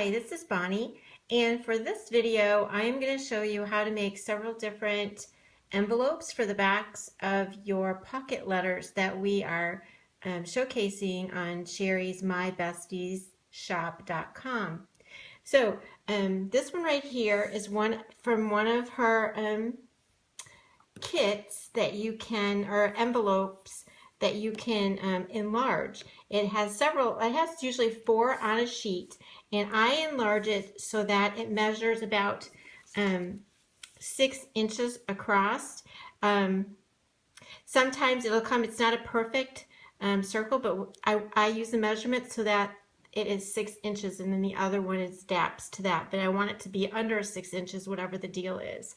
Hi, this is Bonnie, and for this video I am going to show you how to make several different envelopes for the backs of your pocket letters that we are showcasing on Sherri's MyBestiesShop.com. So this one right here is one from one of her kits that you can, or envelopes that you can enlarge. It has usually 4 on a sheet, and I enlarge it so that it measures about 6 inches across. Sometimes it's not a perfect circle, but I use the measurement so that it is 6 inches, and then the other one adapts to that, but I want it to be under 6 inches, whatever the deal is.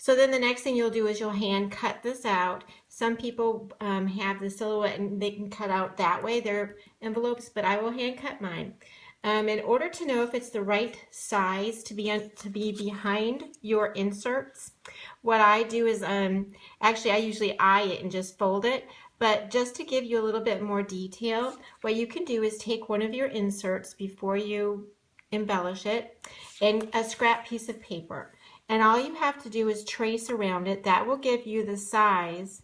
So then the next thing you'll do is you'll hand cut this out. Some people have the silhouette and they can cut out that way their envelopes, but I will hand cut mine. In order to know if it's the right size to be behind your inserts, what I do is actually I usually eye it and just fold it, but just to give you a little bit more detail, what you can do is take one of your inserts before you embellish it and a scrap piece of paper. And all you have to do is trace around it. That will give you the size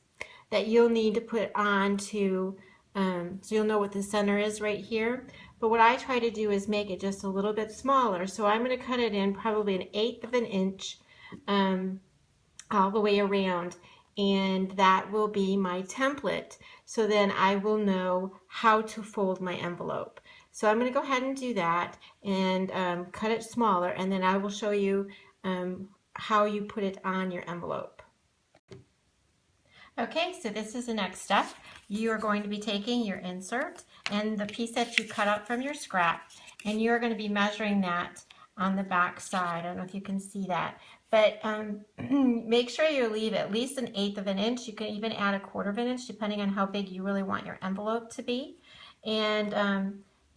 that you'll need to put on to, so you'll know what the center is right here. But what I try to do is make it just a little bit smaller. So I'm going to cut it in probably 1/8 of an inch all the way around. And that will be my template. So then I will know how to fold my envelope. So I'm going to go ahead and do that and cut it smaller. And then I will show you how you put it on your envelope. Okay, so this is the next step. You are going to be taking your insert and the piece that you cut out from your scrap, and you're going to be measuring that on the back side. I don't know if you can see that, but make sure you leave at least 1/8 of an inch. You can even add 1/4 of an inch depending on how big you really want your envelope to be, and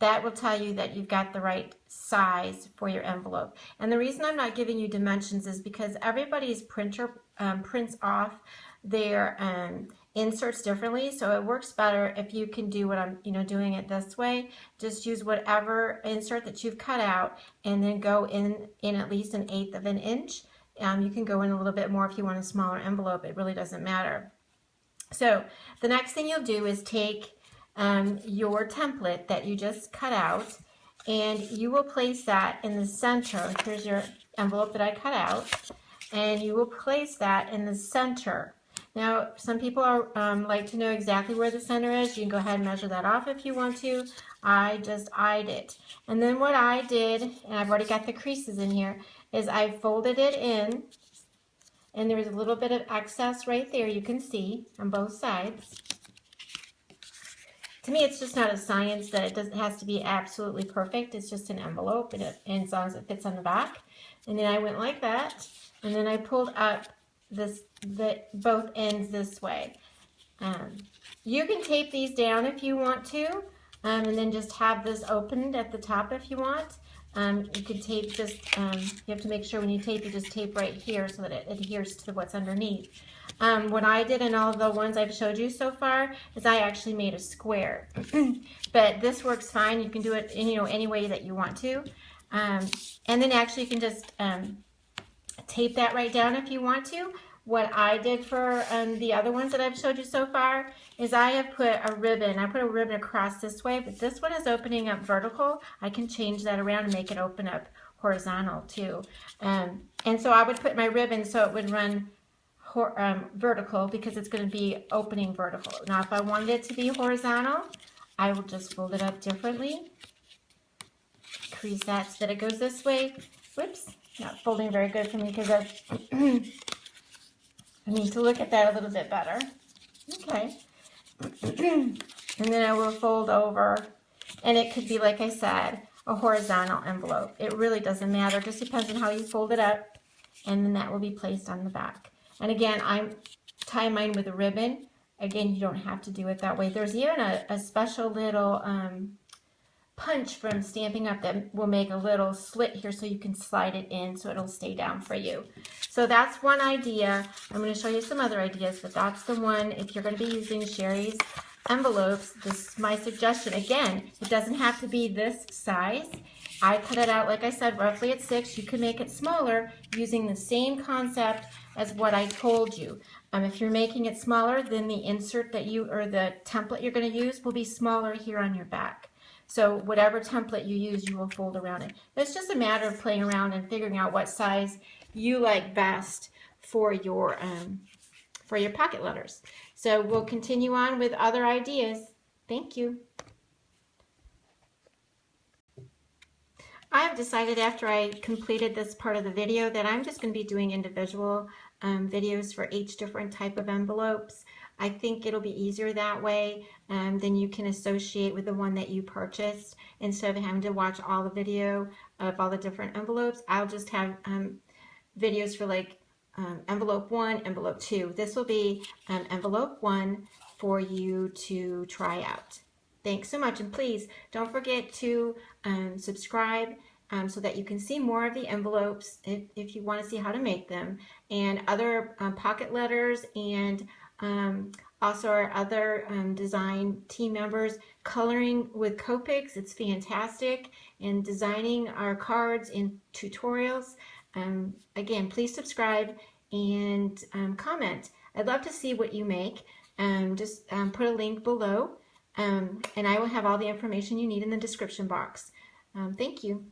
that will tell you that you've got the right size for your envelope. And the reason I'm not giving you dimensions is because everybody's printer prints off their inserts differently, so it works better if you can do what I'm doing it this way. Just use whatever insert that you've cut out and then go in at least 1/8 of an inch. You can go in a little bit more if you want a smaller envelope. It really doesn't matter. So the next thing you'll do is take your template that you just cut out, and you will place that in the center. Here's your envelope that I cut out, and you will place that in the center. Now, some people like to know exactly where the center is. You can go ahead and measure that off if you want to. I just eyed it. And then what I did, and I've already got the creases in here, is I folded it in, and there's a little bit of excess right there you can see on both sides. To me, it's just not a science that it has to be absolutely perfect. It's just an envelope, and as long as it fits on the back. And then I went like that, and then I pulled up both ends this way. You can tape these down if you want to, and then just have this opened at the top if you want. You can tape just, you have to make sure when you tape, you just tape right here so that it adheres to what's underneath. What I did in all of the ones I've showed you so far is I actually made a square. But this works fine. You can do it in, any way that you want to. And then actually you can just tape that right down if you want to. What I did for the other ones that I've showed you so far is I have put a ribbon. I put a ribbon across this way, but this one is opening up vertical. I can change that around and make it open up horizontal too. And so I would put my ribbon so it would run vertical because it's going to be opening vertical. Now if I wanted it to be horizontal, I will just fold it up differently. Crease that so that it goes this way. Whoops, not folding very good for me because I need to look at that a little bit better. Okay. And then I will fold over, and it could be, like I said, a horizontal envelope. It really doesn't matter. It just depends on how you fold it up, and then that will be placed on the back. And again, I tie mine with a ribbon. Again, you don't have to do it that way. There's even a special little punch from Stampin' Up! That will make a little slit here so you can slide it in so it'll stay down for you. So that's one idea. I'm going to show you some other ideas, but that's the one. If you're going to be using Sherri's envelopes, this is my suggestion. Again, it doesn't have to be this size. I cut it out, like I said, roughly at 6. You can make it smaller using the same concept as what I told you. If you're making it smaller, then the insert that you, or the template you're going to use will be smaller here on your back. So whatever template you use, you will fold around it. It's just a matter of playing around and figuring out what size you like best for your pocket letters. So we'll continue on with other ideas. Thank you. I have decided after I completed this part of the video that I'm just going to be doing individual videos for each different type of envelopes. I think it'll be easier that way. Then you can associate with the one that you purchased instead of having to watch all the video of all the different envelopes. I'll just have videos for like envelope 1, envelope 2. This will be envelope 1 for you to try out. Thanks so much, and please don't forget to subscribe so that you can see more of the envelopes if you want to see how to make them, and other pocket letters, and also our other design team members coloring with Copics. It's fantastic, and designing our cards in tutorials. Again, please subscribe and comment. I'd love to see what you make. Just put a link below. And I will have all the information you need in the description box. Thank you.